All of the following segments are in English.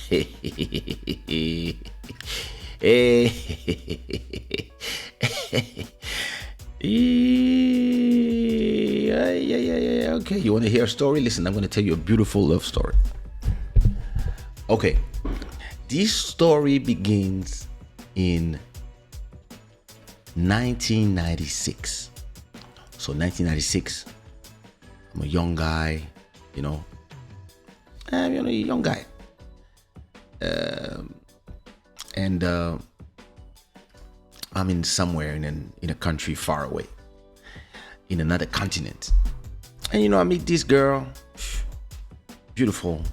Yeah. Okay, you want to hear a story? Listen, I'm going to tell you a beautiful love story. Okay, this story begins in 1996. So 1996, I'm a young guy, I'm a young guy. And I'm in somewhere in a country far away, in another continent. And I meet this girl, beautiful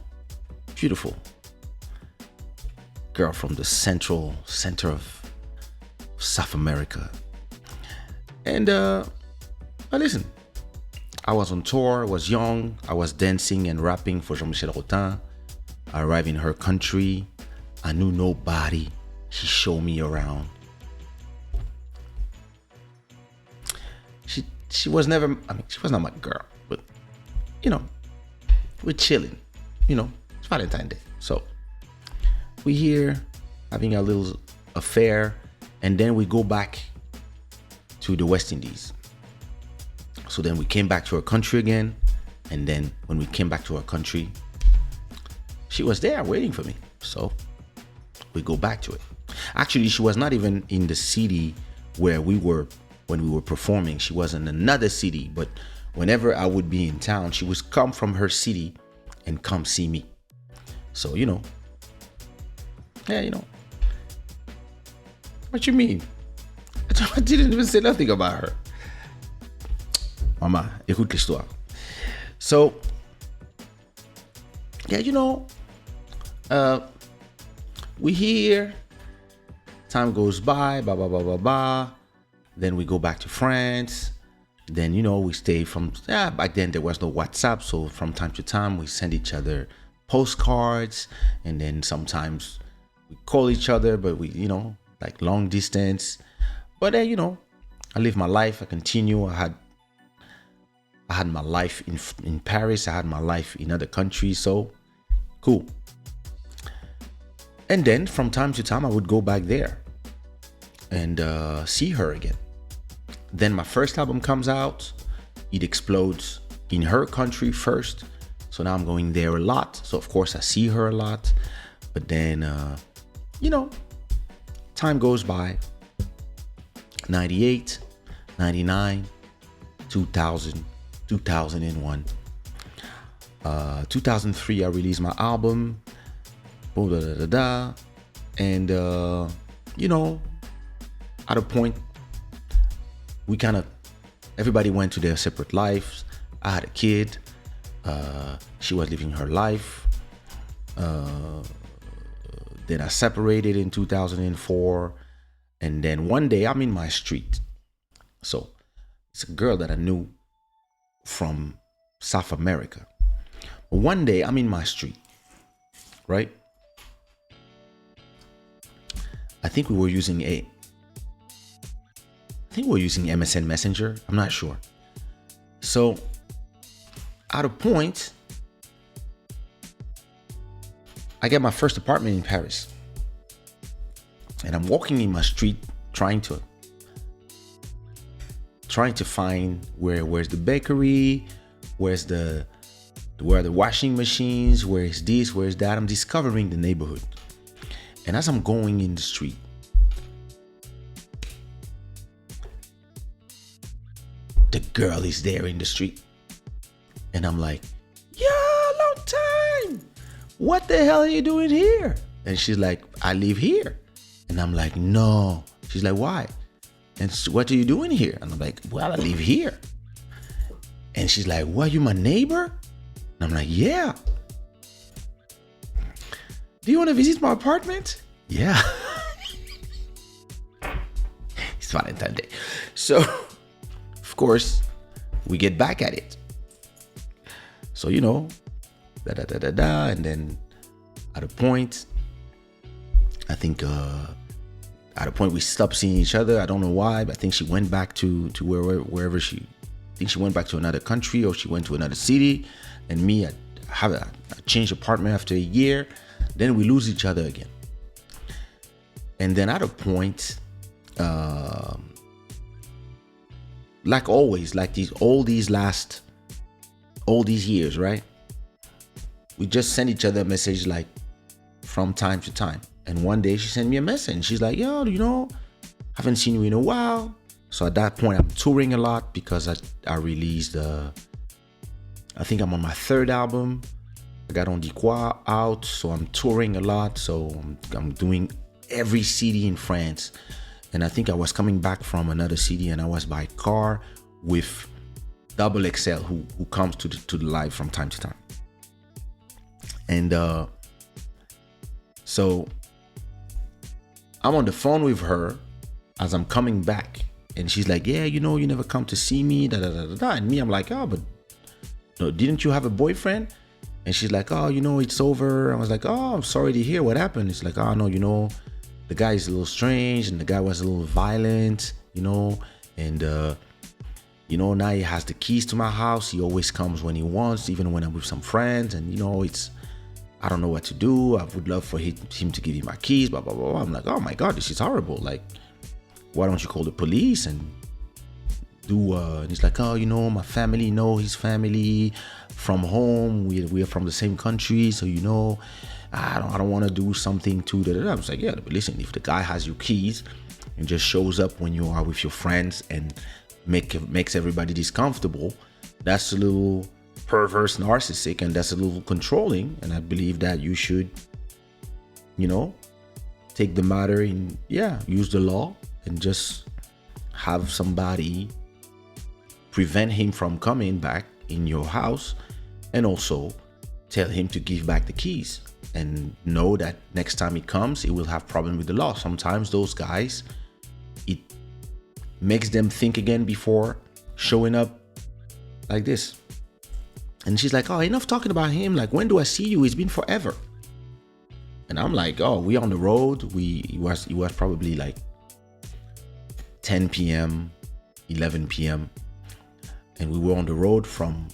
girl from the center of South America. And listen, I was on tour, I was young, I was dancing and rapping for Jean-Michel Rotin. I arrived in her country, I knew nobody. She showed me around. She was never, she was not my girl, but we're chilling, it's Valentine Day. So we here having a little affair, and then we go back to the West Indies. So then we came back to her country again, and then when we came back to her country, she was there waiting for me. So we go back to it. Actually, she was not even in the city where we were when we were performing. She was in another city, but whenever I would be in town, she would come from her city and come see me. So, what you mean? I didn't even say nothing about her. Mama, écoute l'histoire. So, we here, time goes by, then we go back to France. Then, we stay back then there was no WhatsApp. So from time to time, we send each other postcards. And then sometimes we call each other, but we, like long distance. But then, I live my life. I continue. I had my life in Paris. I had my life in other countries. So cool. And then from time to time, I would go back there and see her again. Then my first album comes out. It explodes in her country first. So now I'm going there a lot. So of course I see her a lot. But then, time goes by. 98, 99, 2000, 2001. 2003, I released my album. And, at a point, we everybody went to their separate lives. I had a kid. She was living her life. Then I separated in 2004. And then one day I'm in my street. So it's a girl that I knew from South America. One day I'm in my street, right? I think we were using MSN Messenger. I'm not sure. So at a point, I get my first apartment in Paris. And I'm walking in my street trying to find where's the bakery, where are the washing machines, where is this, where is that. I'm discovering the neighborhood. And as I'm going in the street, the girl is there in the street. And I'm like, yeah, long time. What the hell are you doing here? And she's like, I live here. And I'm like, no. She's like, why? And so, what are you doing here? And I'm like, well, I live here. And she's like, what, you my neighbor? And I'm like, yeah. Do you want to visit my apartment? Yeah. It's Valentine Day. So, of course, we get back at it. So, and then at a point, I think at a point we stopped seeing each other. I don't know why, but I think she went back to wherever I think she went back to another country or she went to another city. And me, I changed apartment after a year. Then we lose each other again. And then at a point, like always, like all these years, right? We just send each other a message like from time to time. And one day she sent me a message. She's like, yo, haven't seen you in a while. So at that point, I'm touring a lot because I released, I think I'm on my third album. I got On Dit Quoi out, so I'm touring a lot. So I'm doing every city in France. And I think I was coming back from another city, and I was by car with Double XL, who comes to the live from time to time. And so I'm on the phone with her as I'm coming back, and she's like, yeah, you never come to see me, da da da da da. And me, I'm like, oh, but no, didn't you have a boyfriend? And she's like, oh, it's over. I was like, oh, I'm sorry to hear what happened. It's like, oh no, the guy is a little strange, and the guy was a little violent, and now he has the keys to my house. He always comes when he wants, even when I'm with some friends, and I don't know what to do. I would love for him to give me my keys, blah blah blah. I'm like, oh my God, this is horrible. Like, why don't you call the police and do? And he's like, oh, my family know his family from home. We are from the same country, so I don't want to do something to that. I was like, yeah, but listen, if the guy has your keys and just shows up when you are with your friends and makes everybody discomfortable, that's a little perverse, narcissistic, and that's a little controlling. And I believe that you should, take the matter use the law and just have somebody prevent him from coming back in your house, and also tell him to give back the keys, and know that next time he comes, he will have problem with the law. Sometimes those guys, it makes them think again before showing up like this. And she's like, oh, enough talking about him. Like, when do I see you? It's been forever. And I'm like, oh, we on the road. It was probably like 10 p.m., 11 p.m. And we were on the road from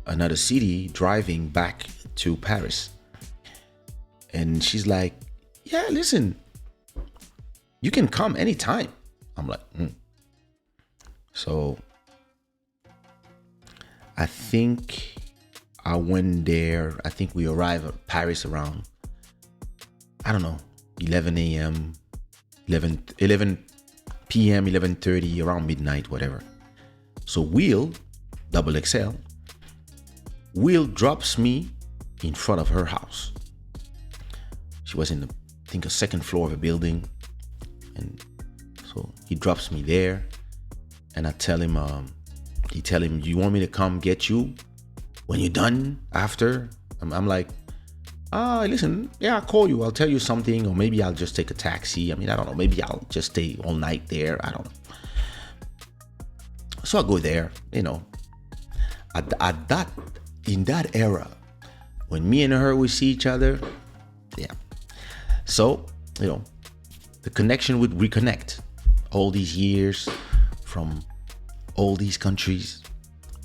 another city driving back to Paris. And she's like, yeah, listen, you can come anytime. I'm like, So I think I went there. I think we arrived at Paris around, I don't know, 11 a.m., 11 p.m., 11:30, around midnight, whatever. So Double XL, Will drops me in front of her house. She was in a second floor of a building. And so he drops me there, and I tell him, you want me to come get you when you're done after? I'm like, listen, yeah, I'll call you. I'll tell you something, or maybe I'll just take a taxi. I mean, I don't know. Maybe I'll just stay all night there. I don't know. So I go there, in that era, when me and her, we see each other. Yeah. So, the connection would reconnect all these years from all these countries.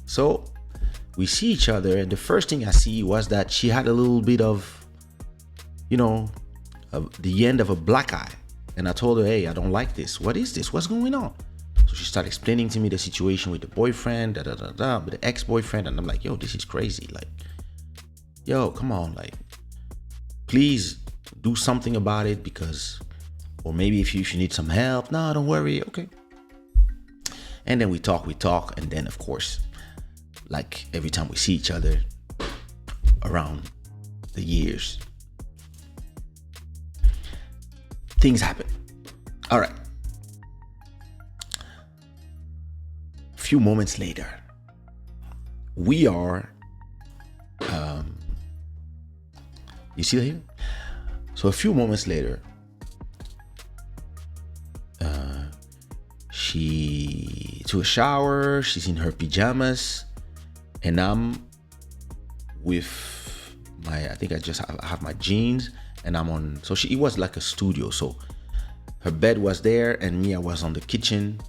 So we see each other, and the first thing I see was that she had a little bit of, the end of a black eye. And I told her, hey, I don't like this. What is this? What's going on? So she started explaining to me the situation with the boyfriend, with the ex-boyfriend. And I'm like, yo, this is crazy. Like, yo, come on. Like, please do something about it, or maybe if you need some help. No, don't worry. Okay. And then we talk. And then, of course, like every time we see each other around the years, things happen. All right. A few moments later, we are, you see here? So a few moments later, she took a shower, she's in her pajamas, and I'm with I think I just have my jeans, and I'm on, so it was like a studio. So her bed was there, and me, I was on the kitchen,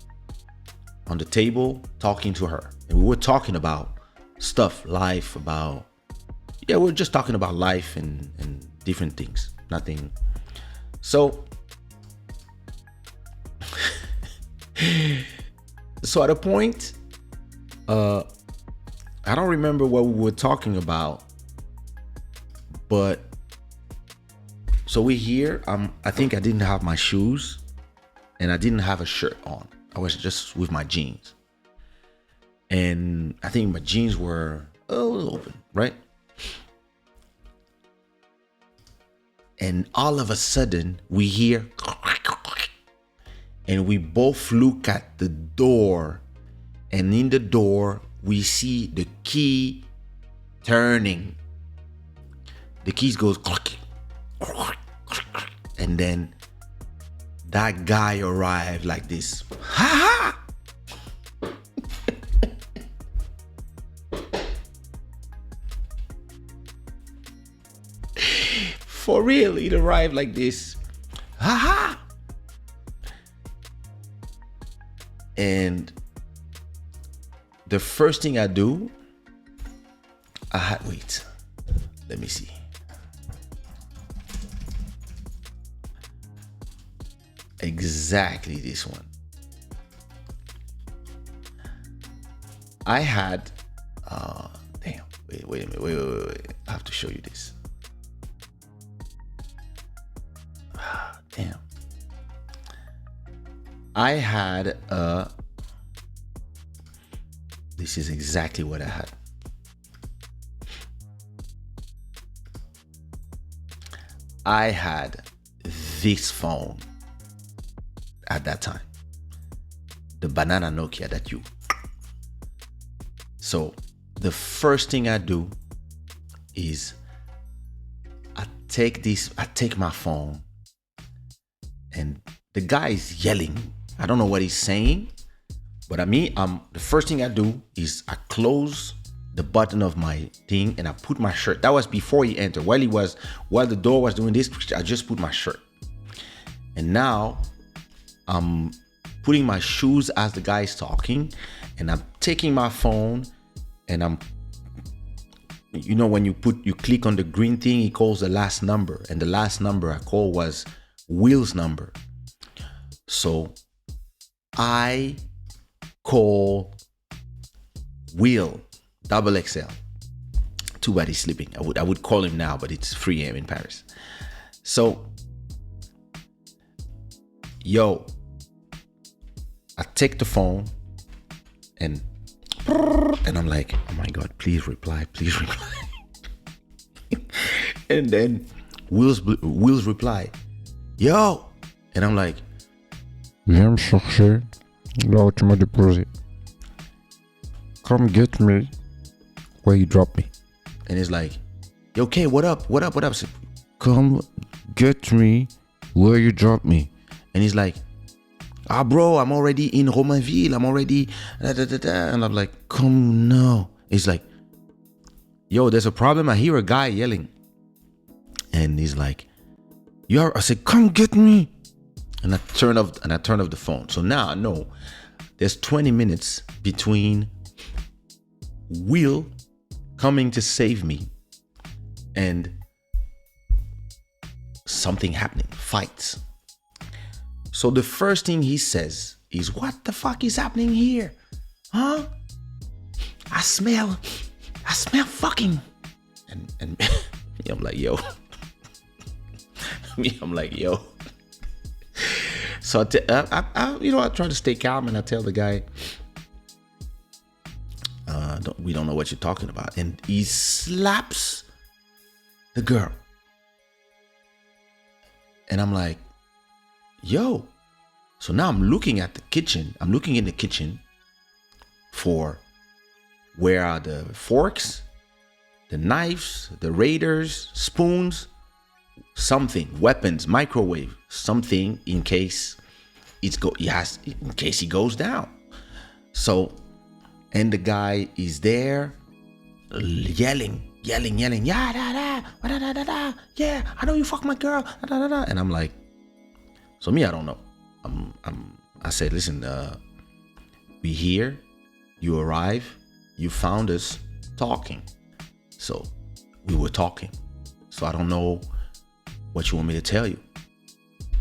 on the table, talking to her. And we were talking about stuff, life, we were just talking about life and different things. nothing. So at a point, I don't remember what we were talking about, but so we're here. I think I didn't have my shoes and I didn't have a shirt on. I was just with my jeans. And I think my jeans were a little open, right? And all of a sudden we hear, and we both look at the door, and in the door we see the key turning. The keys goes, and then that guy arrived like this. Ha ha! For real, it arrived like this. Ha ha! And the first thing I do, wait, let me see. Exactly this one. I had, damn, wait a minute, wait. I have to show you this. Damn. I had this is exactly what I had. I had this phone at that time. The banana Nokia that you. So the first thing I do is I take my phone, and the guy is yelling. I don't know what he's saying, but the first thing I do is I close the button of my thing and I put my shirt. That was before he entered. While the door was doing this, I just put my shirt. And now I'm putting my shoes as the guy is talking, and I'm taking my phone, and I'm, when you click on the green thing, it calls the last number, and the last number I called was Will's number. So I call Will, double XL. Too bad he's sleeping. I would call him now, but it's 3 a.m. in Paris. So, I take the phone and I'm like, oh my God, please reply. And then Will's reply, yo, and I'm like, viens me chercher là où tu m'as déposé. Come get me where you dropped me. And it's like, okay, what up? So, come get me where you dropped me. And he's like, bro, I'm already in Romainville. I'm already And I'm like, come now. He's like, yo, there's a problem. I hear a guy yelling. And he's like, I said, come get me. And I turn off the phone. So now I know there's 20 minutes between Will coming to save me and something happening, fights. So the first thing he says is, what the fuck is happening here? Huh? I smell fucking. And I'm like, yo. So I try to stay calm, and I tell the guy, we don't know what you're talking about. And he slaps the girl. And I'm like, yo. So now I'm looking at the kitchen. I'm looking in the kitchen for where are the forks, the knives, the raiders, spoons, something, weapons, microwave, something in case in case he goes down. So, and the guy is there yelling, yeah, yeah, I know you fuck my girl, and I'm like, so me, I don't know. I said, listen, we here, you arrive, you found us talking. So we were talking. So I don't know What you want me to tell you?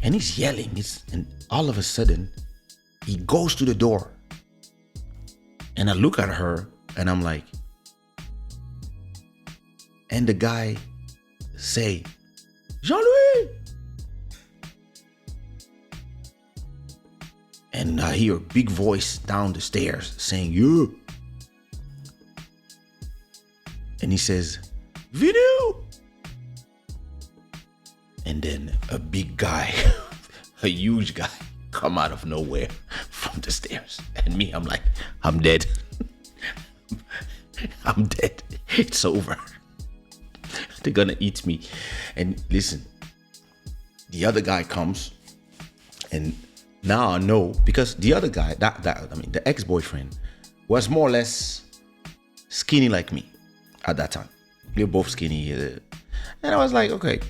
And he's yelling. And all of a sudden, he goes to the door. And I look at her and I'm like, and the guy say, Jean-Louis. And I hear a big voice down the stairs saying, yeah. And he says, Video. And then a big guy, a huge guy, come out of nowhere from the stairs. And me, I'm like, I'm dead. I'm dead. It's over. They're gonna eat me. And listen, the other guy comes, and now I know, because the other guy, the ex-boyfriend, was more or less skinny like me at that time. We were both skinny. And I was like, okay,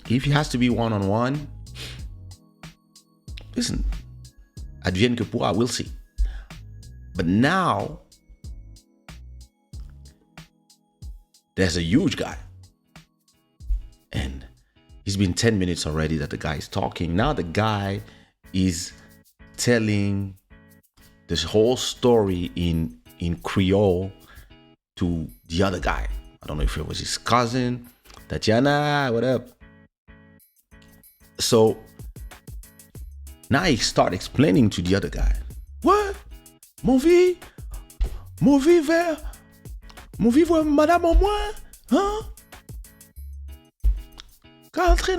if he has to be one-on-one, listen, advienne que pourra, we'll see. But now, there's a huge guy. And it's been 10 minutes already that the guy is talking. Now the guy is telling this whole story in Creole to the other guy. I don't know if it was his cousin, Tatiana, what up? So now he start explaining to the other guy. What? Mon vie voir madame en moi? Hein? Qu'a entré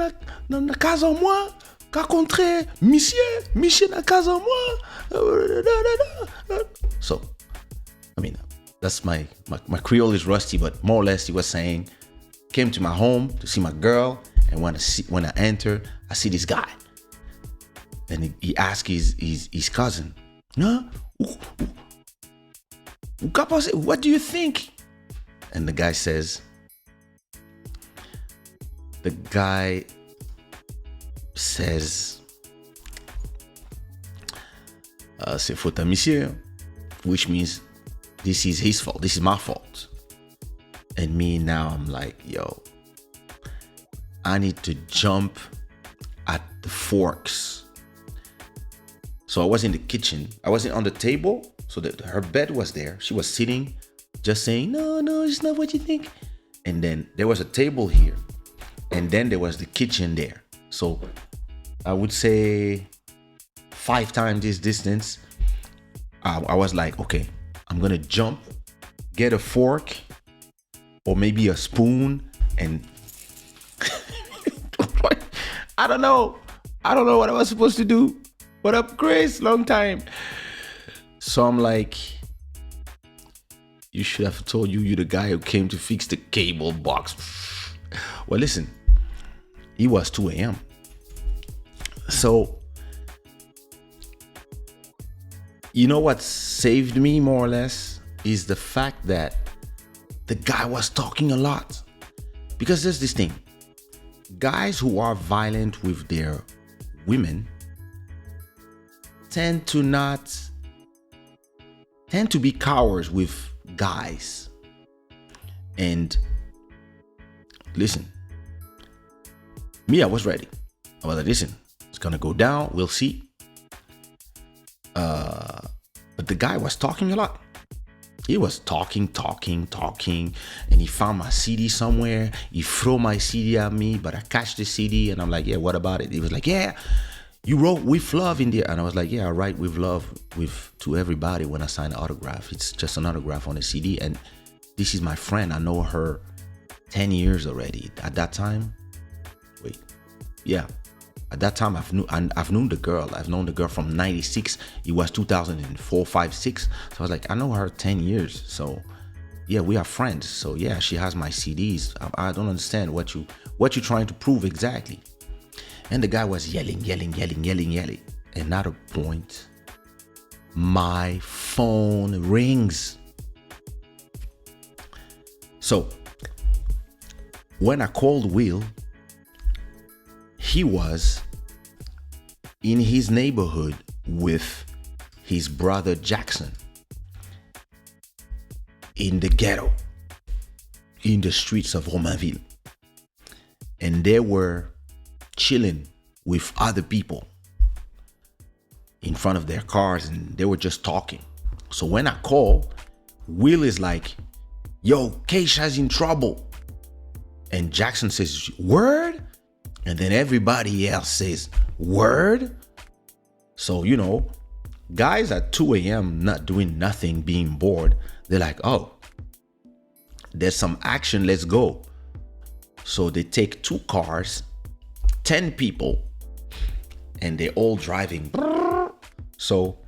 dans la case en moi? Qu'a rencontré monsieur dans la case en moi? So, I mean, that's my Creole is rusty, but more or less he was saying, came to my home to see my girl, and when I enter, I see this guy. And he asked his cousin, huh? What do you think? And the guy says, c'est faute à monsieur, which means this is his fault. This is my fault. And me now, I'm like, yo, I need to jump at the forks. So I was in the kitchen. I wasn't on the table. So her bed was there. She was sitting, just saying, no, it's not what you think. And then there was a table here. And then there was the kitchen there. So I would say 5 times this distance. I was like, okay, I'm going to jump, get a fork or maybe a spoon. And I don't know what I was supposed to do. What up, Chris? Long time. So I'm like, you should have told you're the guy who came to fix the cable box. Well, listen, it was 2 a.m. So, you know what saved me more or less is the fact that the guy was talking a lot. Because there's this thing. Guys who are violent with their women tend to be cowards with guys. And listen, me, I was ready. I was like, listen, it's gonna go down, we'll see. But the guy was talking a lot. He was talking, and he found my CD somewhere. He threw my CD at me, but I catch the CD, and I'm like, yeah, what about it? He was like, yeah, you wrote with love in there. And I was like, yeah, I write with love to everybody when I sign an autograph. It's just an autograph on a CD. And this is my friend. I know her 10 years already. At that time, at that time, I've known the girl. I've known the girl from 96. It was 2004, 5, 6. So I was like, I know her 10 years. So yeah, we are friends. So yeah, she has my CDs. I don't understand what you're trying to prove exactly. And the guy was yelling. And at a point, my phone rings. So when I called Will, he was in his neighborhood with his brother Jackson in the ghetto, in the streets of Romainville. and they were chilling with other people in front of their cars, and they were just talking. So when I call, Will is like, yo, Kaysha's in trouble. And Jackson says, word? And then everybody else says, word? So, guys at 2 a.m. not doing nothing, being bored, they're like, oh, there's some action, let's go. So they take 2 cars, 10 people, and they're all driving. So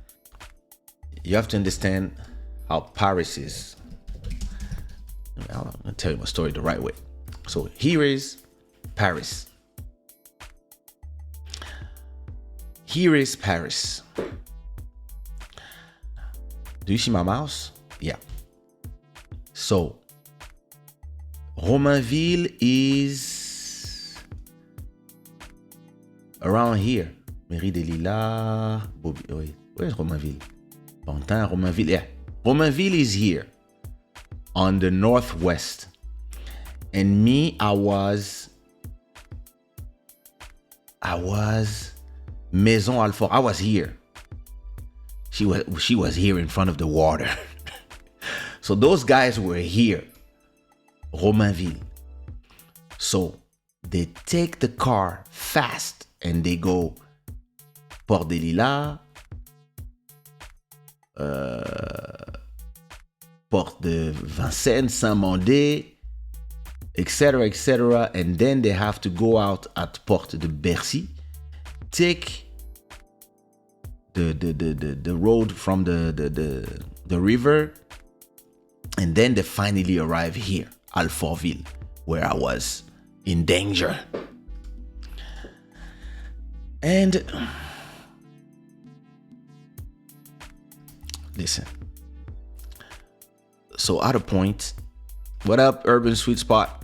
you have to understand how Paris is. I'm gonna tell you my story the right way. So here is Paris. Here is Paris. Do you see my mouse? Yeah. So Romainville is around here. Mairie des Lilas. Where's Romainville? Valentine, Romainville. Yeah. Romainville is here on the northwest. And me, I was Maison Alfort. I was here. She was here in front of the water. So those guys were here. Romainville. So they take the car fast and they go Port des Lilas, Porte de Vincennes, Saint-Mandé, etc., and then they have to go out at Porte de Bercy, take the road from the river, and then they finally arrive here, Alfortville, where I was in danger. And listen, so at a point, what up, Urban Sweet Spot?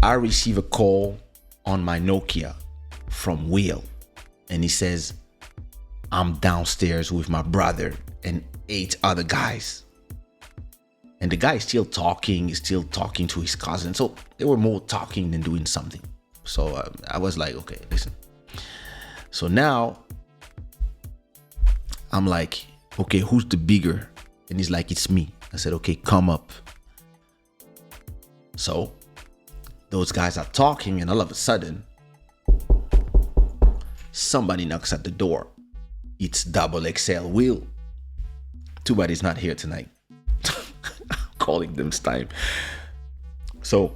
I receive a call on my Nokia from Will, and he says, I'm downstairs with my brother and 8 other guys. And the guy is still talking to his cousin. So they were more talking than doing something. So I was like, okay, listen. So now I'm like, okay, who's the bigger? And he's like, it's me. I said, okay, come up. So those guys are talking, and all of a sudden, somebody knocks at the door. It's Double XL Will. Too bad he's not here tonight. I'm calling them this time. So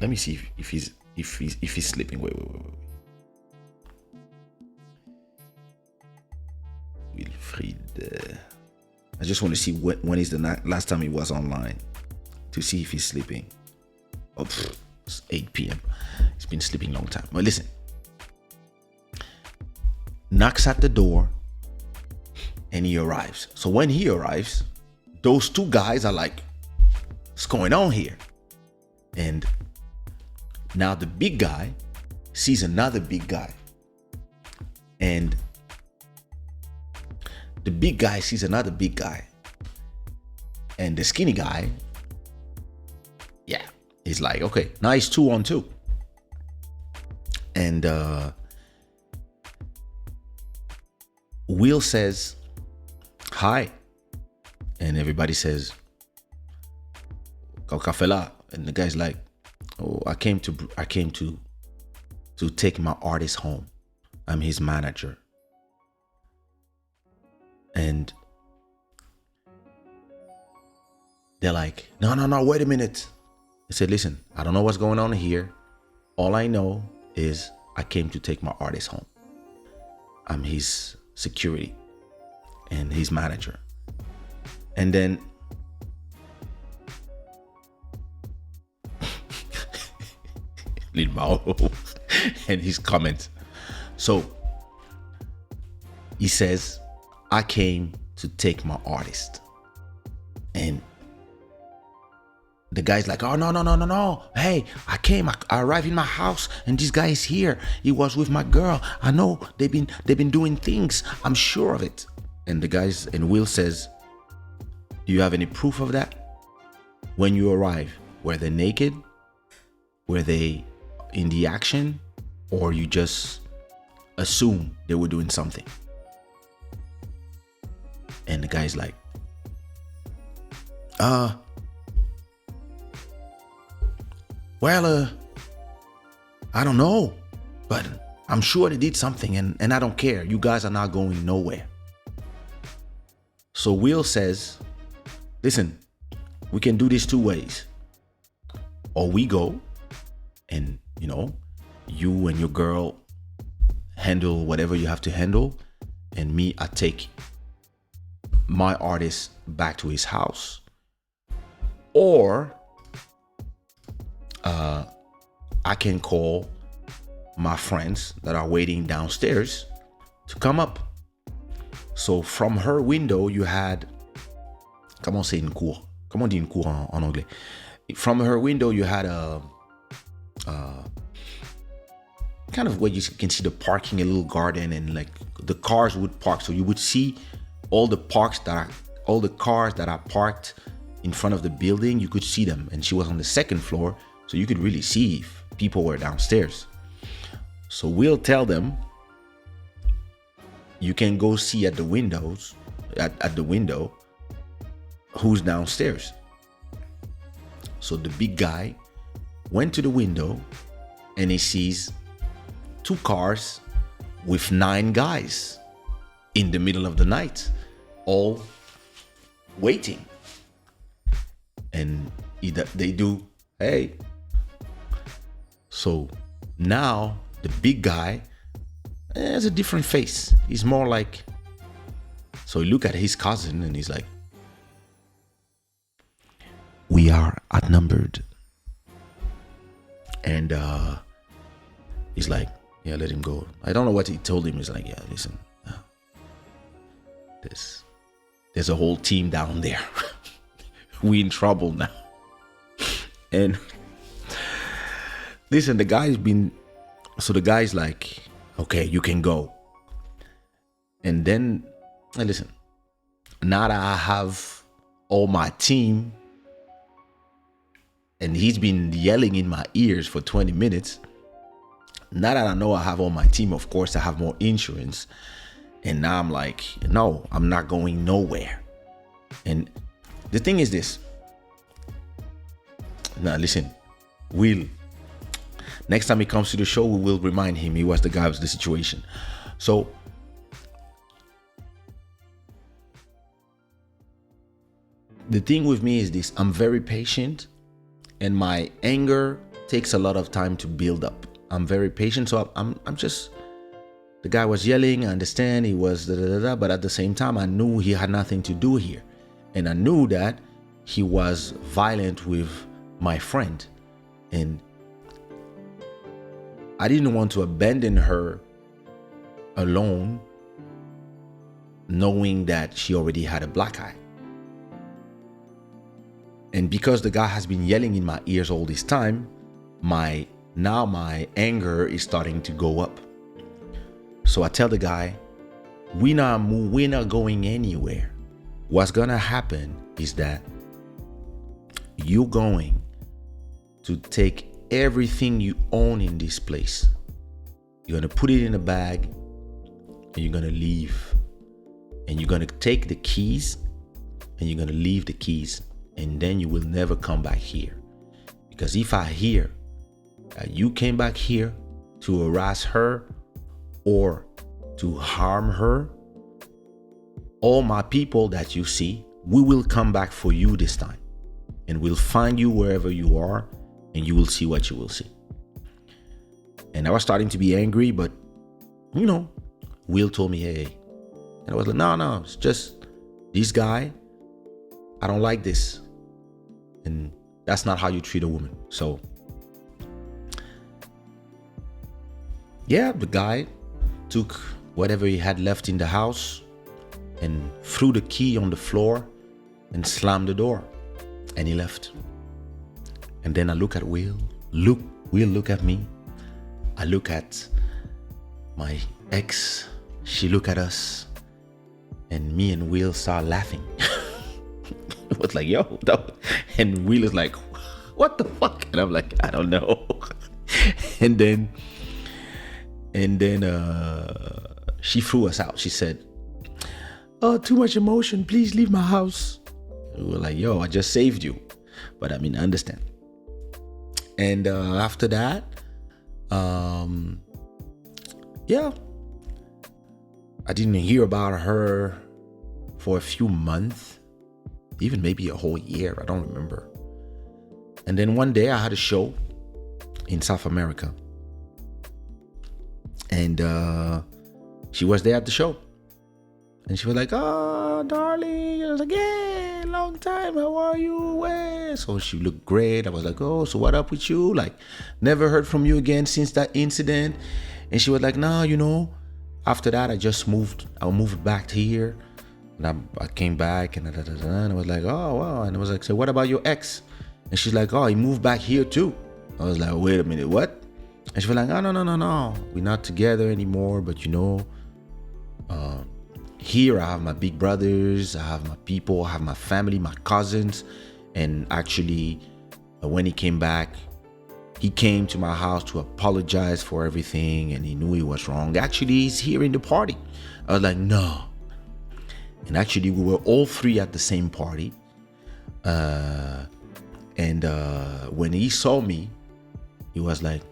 let me see if he's sleeping. Wait. Wilfried. I just want to see when is the last time he was online to see if he's sleeping. Oh, it's 8 p.m. He's been sleeping a long time. But listen. Knocks at the door and he arrives. So when he arrives, those 2 guys are like, what's going on here? And now the big guy sees another big guy. And the big guy sees another big guy. And the skinny guy, yeah, he's like, okay, now it's 2 on 2. And Will says, hi. And everybody says, Kaufela. And the guy's like, oh, I came to take my artist home. I'm his manager. And they're like, no, wait a minute. I said, listen, I don't know what's going on here. All I know is I came to take my artist home. I'm his security and his manager. And then and his comment. So he says, I came to take my artist. And the guy's like, oh, no. Hey, I arrived in my house and this guy is here. He was with my girl. I know they've been doing things. I'm sure of it. And Will says, do you have any proof of that? When you arrive, were they naked? Were they in the action, or you just assume they were doing something? And the guy's like, well, I don't know, but I'm sure they did something, and I don't care. You guys are not going nowhere. So Will says, listen, we can do this two ways. Or we go and, you and your girl handle whatever you have to handle, and me, I take my artist back to his house. Or I can call my friends that are waiting downstairs to come up. So from her window, you had, comment on dit une cour en anglais? From her window, you had a kind of where you can see the parking, a little garden, and like the cars would park. So you would see all the cars that are parked in front of the building. You could see them, and she was on the second floor, so you could really see if people were downstairs. So we'll tell them, you can go see at the windows, at the window, who's downstairs. So the big guy went to the window, and he sees 2 cars with 9 guys in the middle of the night, all waiting. And they do, hey. So now the big guy has a different face. He's more like, so he look at his cousin and he's like, we are outnumbered. And he's like, yeah, let him go. I don't know what he told him. He's like, yeah, listen, there's a whole team down there. We in trouble now. And listen, the guy's like, okay, you can go. And then, listen, now that I have all my team, and he's been yelling in my ears for 20 minutes. Now that I know I have all my team, of course, I have more insurance. And now I'm like, no, I'm not going nowhere. And the thing is this. Now, listen, Will, next time he comes to the show, we will remind him he was the guy of the situation. So, the thing with me is this. I'm very patient. And my anger takes a lot of time to build up. I'm very patient, so I'm just, the guy was yelling, I understand, he was but at the same time, I knew he had nothing to do here. And I knew that he was violent with my friend. And I didn't want to abandon her alone, knowing that she already had a black eye. And because the guy has been yelling in my ears all this time, my anger is starting to go up. So I tell the guy, we're not going anywhere. What's gonna happen is that you're going to take everything you own in this place. You're gonna put it in a bag, and you're gonna leave. And you're gonna take the keys, and you're gonna leave the keys. And then you will never come back here. Because if I hear that you came back here to harass her or to harm her, all my people that you see, we will come back for you this time. And we'll find you wherever you are, and you will see what you will see. And I was starting to be angry, but Will told me, hey. And I was like, no, it's just this guy. I don't like this. And that's not how you treat a woman. So, yeah, the guy took whatever he had left in the house and threw the key on the floor and slammed the door. And he left. And then I look at Will. Will look at me. I look at my ex. She look at us. And me and Will start laughing. It was like, yo. And Will is like, What the fuck? And I'm like, I don't know. and then she threw us out. She said, oh, too much emotion. Please leave my house. And we were like, yo, I just saved you. But I mean, I understand. And after that, yeah, I didn't hear about her for a few months, even maybe a whole year. I don't remember. And then one day I had a show in South America. And she was there at the show. And she was like, oh, darling. I was like, yeah, long time. How are you? Where? So she looked great. I was like, oh, so what up with you? Like, never heard from you again since that incident. And she was like, no, after that, I just moved. I moved back to here. And I came back and and I was like, oh, wow. And I was like, so what about your ex? And she's like, oh, he moved back here too. I was like, wait a minute, what? And she was like, oh, no. We're not together anymore. But here I have my big brothers, I have my people, I have my family, my cousins. And actually, when he came back, he came to my house to apologize for everything, and he knew he was wrong. Actually, he's here in the party. I was like, no. And actually, we were all three at the same party. And when he saw me, he was like,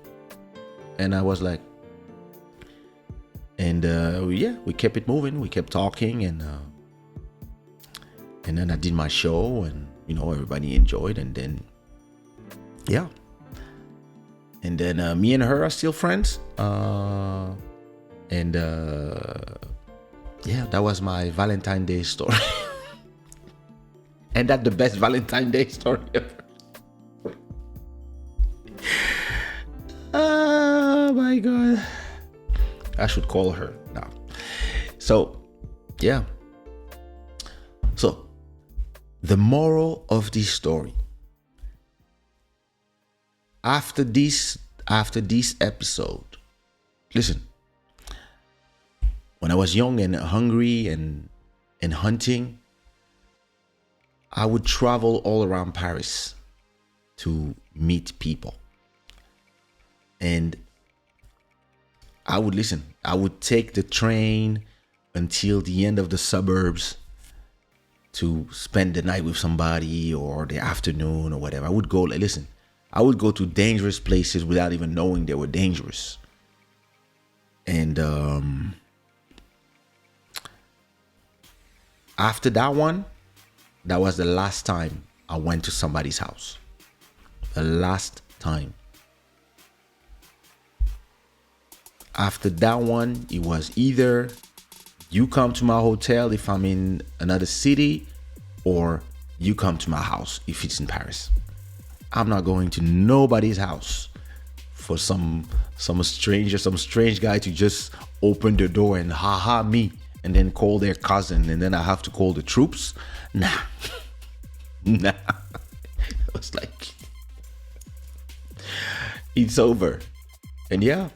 and I was like, and yeah, we kept it moving. We kept talking, and then I did my show, and everybody enjoyed, and then yeah, and then me and her are still friends, and yeah, that was my Valentine Day story, and that's the best Valentine Day story ever. Oh my God. I should call her now. So, yeah. So, the moral of this story. After this episode, listen. When I was young and hungry and hunting, I would travel all around Paris to meet people. And I would take the train until the end of the suburbs to spend the night with somebody, or the afternoon or whatever. I would go to dangerous places without even knowing they were dangerous. And after that one, that was the last time I went to somebody's house. The last time. After that one, it was either you come to my hotel if I'm in another city, or you come to my house if it's in Paris. I'm not going to nobody's house for some strange guy to just open the door and haha me, and then call their cousin, and then I have to call the troops. Nah. It was like, it's over. And yeah,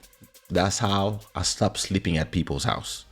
that's how I stopped sleeping at people's house.